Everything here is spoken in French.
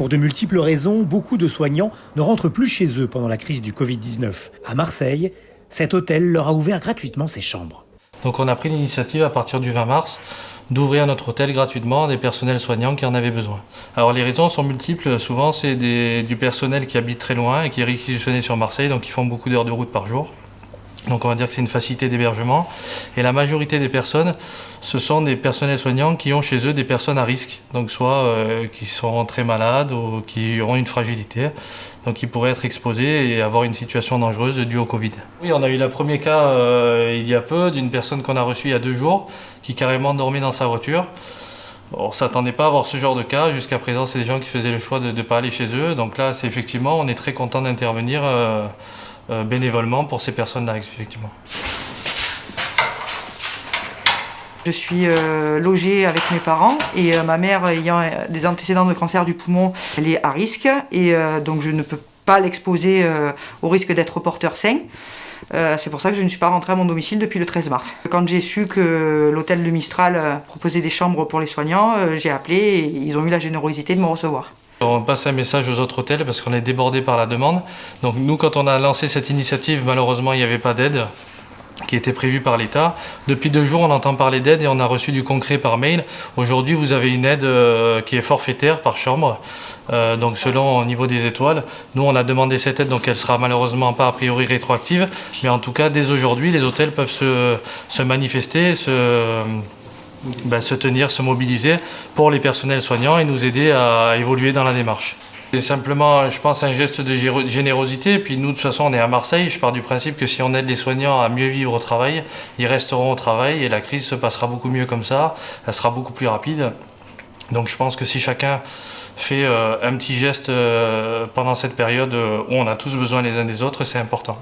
Pour de multiples raisons, beaucoup de soignants ne rentrent plus chez eux pendant la crise du Covid-19. À Marseille, cet hôtel leur a ouvert gratuitement ses chambres. Donc on a pris l'initiative à partir du 20 mars d'ouvrir notre hôtel gratuitement à des personnels soignants qui en avaient besoin. Alors les raisons sont multiples, souvent c'est du personnel qui habite très loin et qui est réquisitionné sur Marseille, donc ils font beaucoup d'heures de route par jour. Donc on va dire que c'est une facilité d'hébergement. Et la majorité des personnes, ce sont des personnels soignants qui ont chez eux des personnes à risque. Donc soit qui sont très malades ou qui auront une fragilité. Donc qui pourraient être exposés et avoir une situation dangereuse due au Covid. Oui, on a eu le premier cas il y a peu d'une personne qu'on a reçue il y a 2 jours qui carrément dormait dans sa voiture. On ne s'attendait pas à avoir ce genre de cas. Jusqu'à présent, c'est des gens qui faisaient le choix de ne pas aller chez eux. Donc là, c'est effectivement, on est très content d'intervenir bénévolement pour ces personnes-là, effectivement. Je suis logée avec mes parents et ma mère ayant des antécédents de cancer du poumon, elle est à risque et donc je ne peux pas l'exposer au risque d'être porteur sain. C'est pour ça que je ne suis pas rentrée à mon domicile depuis le 13 mars. Quand j'ai su que l'hôtel de Mistral proposait des chambres pour les soignants, j'ai appelé et ils ont eu la générosité de me recevoir. On passe un message aux autres hôtels parce qu'on est débordé par la demande. Donc nous, quand on a lancé cette initiative, malheureusement, il n'y avait pas d'aide qui était prévue par l'État. Depuis 2 jours, on entend parler d'aide et on a reçu du concret par mail. Aujourd'hui, vous avez une aide qui est forfaitaire par chambre. Donc selon au niveau des étoiles, nous on a demandé cette aide, donc elle sera malheureusement pas a priori rétroactive, mais en tout cas dès aujourd'hui les hôtels peuvent se manifester, se tenir, se mobiliser pour les personnels soignants et nous aider à évoluer dans la démarche. C'est simplement, je pense, un geste de générosité. Puis nous, de toute façon, on est à Marseille. Je pars du principe que si on aide les soignants à mieux vivre au travail, ils resteront au travail et la crise se passera beaucoup mieux comme ça. Elle sera beaucoup plus rapide. Donc je pense que si chacun fait un petit geste pendant cette période où on a tous besoin les uns des autres, c'est important.